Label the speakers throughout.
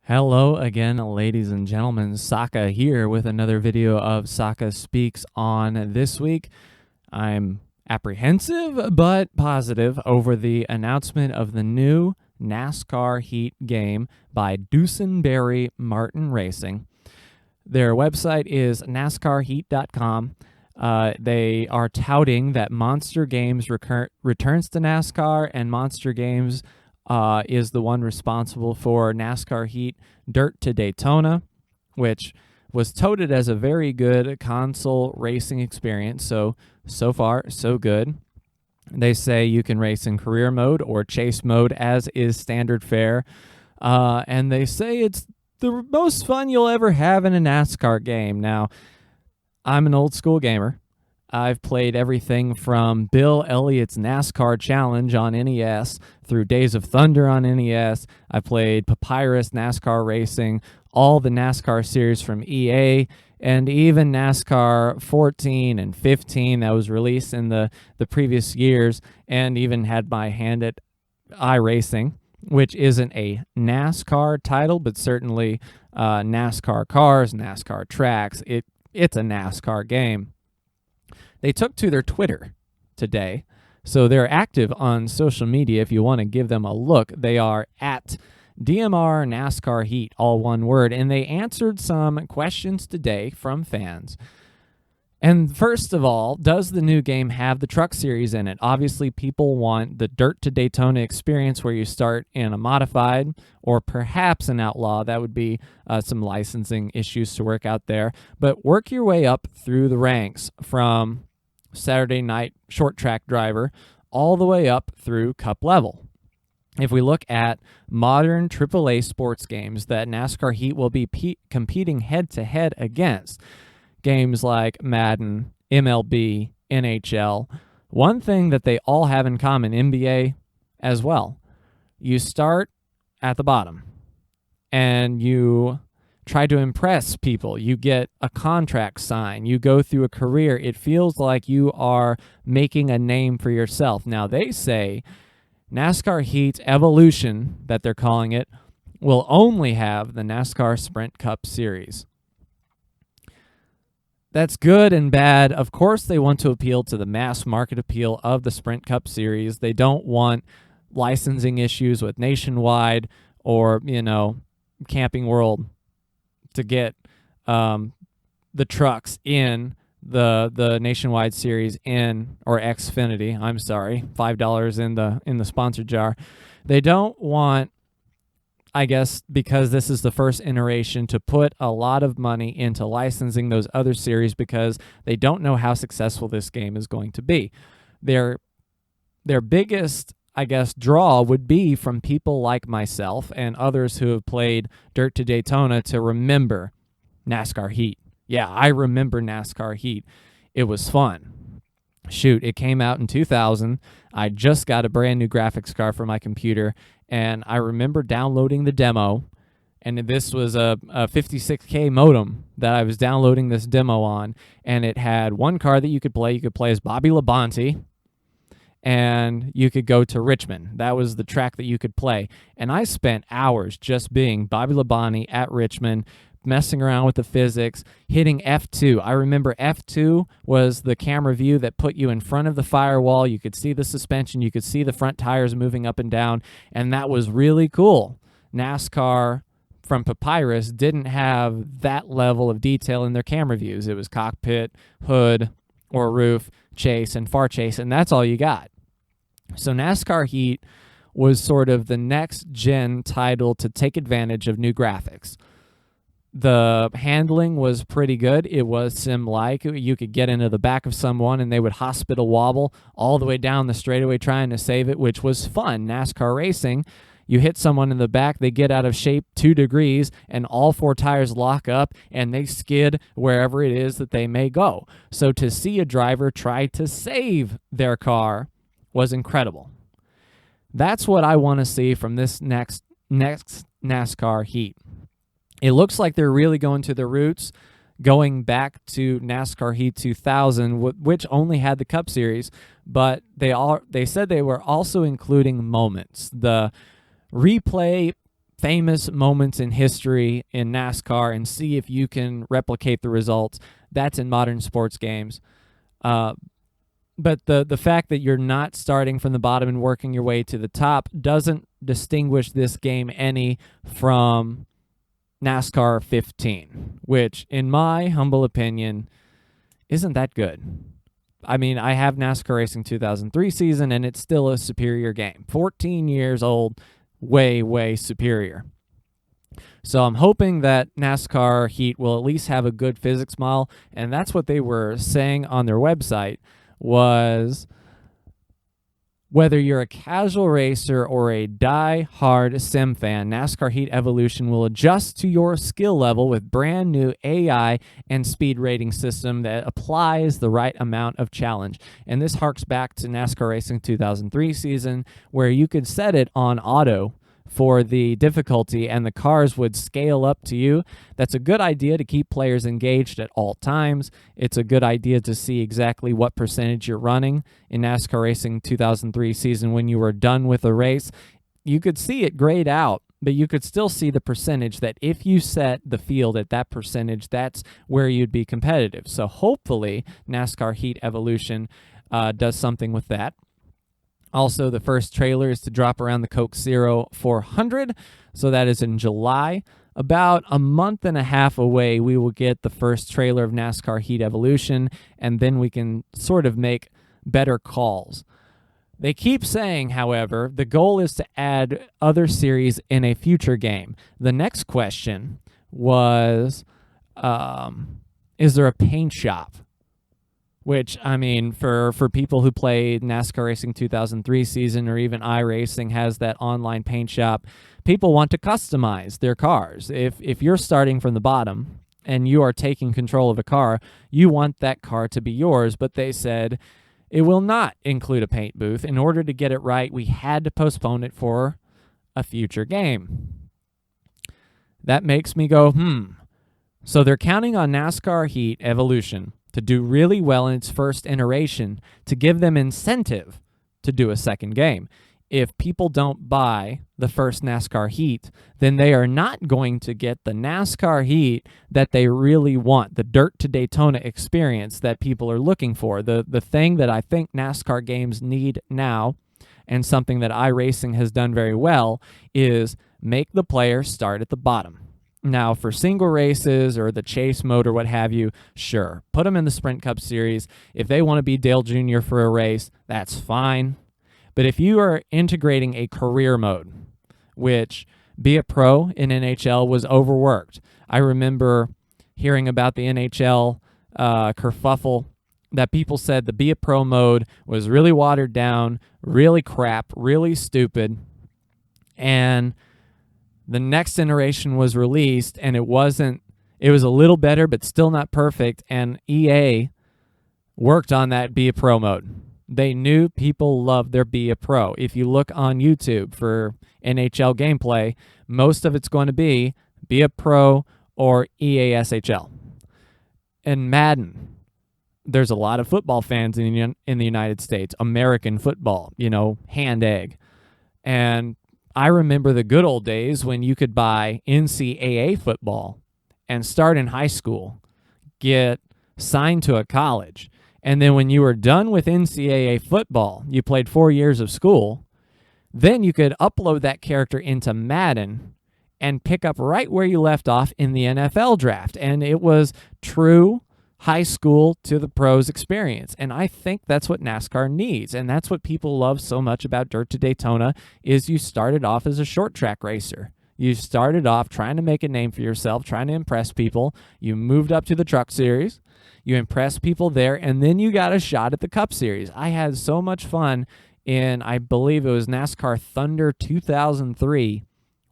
Speaker 1: Hello again, ladies and gentlemen. Saka here with another video of Saka Speaks On. This week, I'm apprehensive but positive over the announcement of the new NASCAR Heat game by Dusenberry Martin Racing. Their website is NASCARHeat.com. They are touting that Monster Games returns to NASCAR, and Monster Games is the one responsible for NASCAR Heat Dirt to Daytona, which was touted as a very good console racing experience. So far, so good. They say you can race in career mode or chase mode, as is standard fare. And they say it's the most fun you'll ever have in a NASCAR game. Now, I'm an old school gamer. I've played everything from Bill Elliott's NASCAR Challenge on NES through Days of Thunder on NES. I played Papyrus NASCAR Racing, all the NASCAR series from EA, and even NASCAR 14 and 15 that was released in the previous years, and even had my hand at iRacing, which isn't a NASCAR title, but certainly NASCAR cars, NASCAR tracks. It's a NASCAR game. They took to their Twitter today, so they're active on social media. If you want to give them a look, they are at DMR NASCAR Heat, all one word, and they answered some questions today from fans. And first of all, does the new game have the truck series in it? Obviously, people want the Dirt to Daytona experience where you start in a modified or perhaps an outlaw. That would be some licensing issues to work out there. But work your way up through the ranks from Saturday night short track driver all the way up through cup level. If we look at modern AAA sports games that NASCAR Heat will be competing head-to-head against, games like Madden, MLB, NHL, one thing that they all have in common, NBA as well, you start at the bottom and you try to impress people. You get a contract signed. You go through a career. It feels like you are making a name for yourself. Now, they say NASCAR Heat's evolution, that they're calling it, will only have the NASCAR Sprint Cup Series. That's good and bad. Of course, they want to appeal to the mass market appeal of the Sprint Cup Series. They don't want licensing issues with Nationwide or, Camping World to get the trucks in the Nationwide Series or Xfinity. I'm sorry, $5 in the sponsor jar. They don't want, I guess, because this is the first iteration, to put a lot of money into licensing those other series because they don't know how successful this game is going to be. Their biggest, I guess, draw would be from people like myself and others who have played Dirt to Daytona to remember NASCAR Heat. Yeah, I remember NASCAR Heat. It was fun. Shoot, it came out in 2000. I just got a brand new graphics card for my computer, and I remember downloading the demo, and this was a 56K modem that I was downloading this demo on, and it had one car that you could play. You could play as Bobby Labonte, and you could go to Richmond. That was the track that you could play. And I spent hours just being Bobby Labonte at Richmond, messing around with the physics, hitting F2. I remember F2 was the camera view that put you in front of the firewall. You could see the suspension. You could see the front tires moving up and down, and that was really cool. NASCAR from Papyrus didn't have that level of detail in their camera views. It was cockpit, hood, or roof, chase, and far chase, and that's all you got. So NASCAR Heat was sort of the next-gen title to take advantage of new graphics. The handling was pretty good. It was sim-like. You could get into the back of someone, and they would hospital wobble all the way down the straightaway trying to save it, which was fun. NASCAR racing, you hit someone in the back, they get out of shape 2 degrees, and all 4 tires lock up, and they skid wherever it is that they may go. So to see a driver try to save their car was incredible. That's what I want to see from this next NASCAR Heat. It looks like they're really going to their roots, going back to NASCAR Heat 2000, which only had the Cup Series, but they said they were also including moments. The replay famous moments in history in NASCAR and see if you can replicate the results. That's in modern sports games. But the fact that you're not starting from the bottom and working your way to the top doesn't distinguish this game any from NASCAR 15, which, in my humble opinion, isn't that good. I mean, I have NASCAR Racing 2003 season, and it's still a superior game. 14 years old, way, way superior. So I'm hoping that NASCAR Heat will at least have a good physics model, and that's what they were saying on their website, was whether you're a casual racer or a die-hard sim fan, NASCAR Heat Evolution will adjust to your skill level with brand new AI and speed rating system that applies the right amount of challenge. And this harks back to NASCAR Racing 2003 season, where you could set it on auto for the difficulty and the cars would scale up to you. That's a good idea to keep players engaged at all times. It's a good idea to see exactly what percentage you're running. In NASCAR Racing 2003 season, when you were done with a race, you could see it grayed out, but you could still see the percentage that if you set the field at that percentage, that's where you'd be competitive. So hopefully NASCAR Heat Evolution does something with that. Also, the first trailer is to drop around the Coke Zero 400, so that is in July. About a month and a half away, we will get the first trailer of NASCAR Heat Evolution, and then we can sort of make better calls. They keep saying, however, the goal is to add other series in a future game. The next question was, is there a paint shop? Which, I mean, for people who play NASCAR Racing 2003 season, or even iRacing has that online paint shop, people want to customize their cars. If you're starting from the bottom and you are taking control of a car, you want that car to be yours. But they said it will not include a paint booth. In order to get it right, we had to postpone it for a future game. That makes me go, So they're counting on NASCAR Heat Evolution to do really well in its first iteration to give them incentive to do a second game. If people don't buy the first NASCAR Heat, then they are not going to get the NASCAR Heat that they really want, the Dirt to Daytona experience that people are looking for. The thing that I think NASCAR games need now, and something that iRacing has done very well, is make the player start at the bottom. Now, for single races or the chase mode or what have you, sure, put them in the Sprint Cup Series. If they want to be Dale Jr. for a race, that's fine. But if you are integrating a career mode, which Be a Pro in NHL was overworked. I remember hearing about the NHL kerfuffle that people said the Be a Pro mode was really watered down, really crap, really stupid, and the next iteration was released, and it was a little better, but still not perfect, and EA worked on that Be a Pro mode. They knew people loved their Be a Pro. If you look on YouTube for NHL gameplay, most of it's going to be a Pro or EA SHL. And Madden, there's a lot of football fans in the United States, American football, hand egg. And I remember the good old days when you could buy NCAA football and start in high school, get signed to a college, and then when you were done with NCAA football, you played 4 years of school, then you could upload that character into Madden and pick up right where you left off in the NFL draft. And it was true high school to the pros experience. And I think that's what NASCAR needs. And that's what people love so much about Dirt to Daytona is you started off as a short track racer. You started off trying to make a name for yourself, trying to impress people. You moved up to the Truck Series. You impressed people there, and then you got a shot at the Cup Series. I had so much fun in, I believe it was NASCAR Thunder 2003,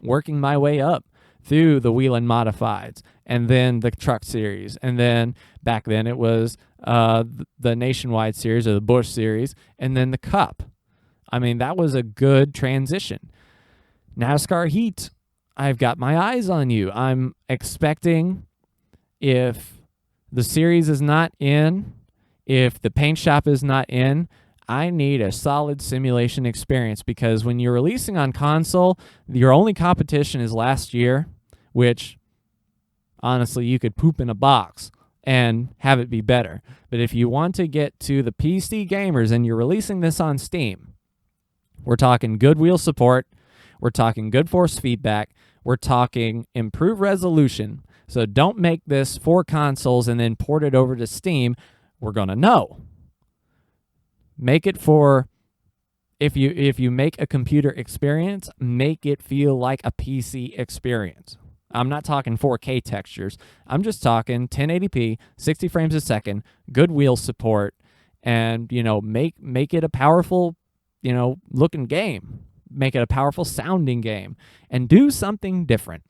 Speaker 1: working my way up through the Whelen Modifieds, and then the Truck Series, and then back then it was the Nationwide Series or the Busch Series, and then the Cup. I mean, that was a good transition. NASCAR Heat, I've got my eyes on you. I'm expecting, if the series is not in, if the paint shop is not in, I need a solid simulation experience, because when you're releasing on console, your only competition is last year, which honestly you could poop in a box and have it be better. But if you want to get to the PC gamers and you're releasing this on Steam, we're talking good wheel support, we're talking good force feedback, we're talking improved resolution. So don't make this for consoles and then port it over to Steam. We're going to know. Make it for, if you make a computer experience, make it feel like a PC experience. I'm not talking 4K textures. I'm just talking 1080p, 60 frames a second, good wheel support, and, you know, make it a powerful, you know, looking game. Make it a powerful sounding game, and do something different.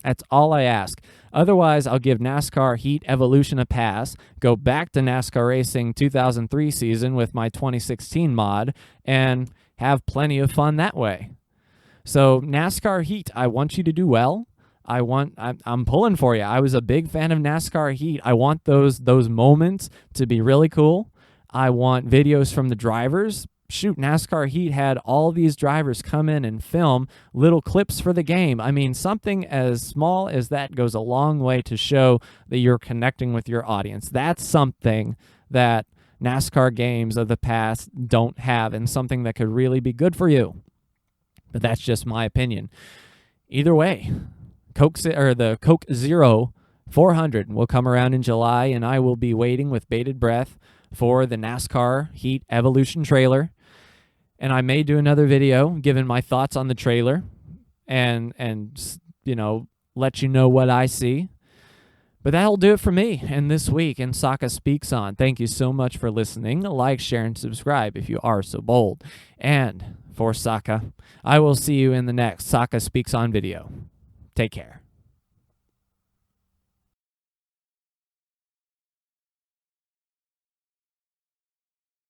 Speaker 1: That's all I ask. Otherwise, I'll give NASCAR Heat Evolution a pass, go back to NASCAR Racing 2003 season with my 2016 mod, and have plenty of fun that way. So NASCAR Heat, I want you to do well. I'm pulling for you. I was a big fan of NASCAR Heat. I want those moments to be really cool. I want videos from the drivers. Shoot, NASCAR Heat had all these drivers come in and film little clips for the game. I mean, something as small as that goes a long way to show that you're connecting with your audience. That's something that NASCAR games of the past don't have, and something that could really be good for you. But that's just my opinion. Either way, the Coke Zero 400 will come around in July, and I will be waiting with bated breath for the NASCAR Heat Evolution trailer. And I may do another video giving my thoughts on the trailer and you know, let you know what I see. But that'll do it for me and this week in Saka Speaks On. Thank you so much for listening. Like, share, and subscribe if you are so bold. And for Saka, I will see you in the next Saka Speaks On video. Take care.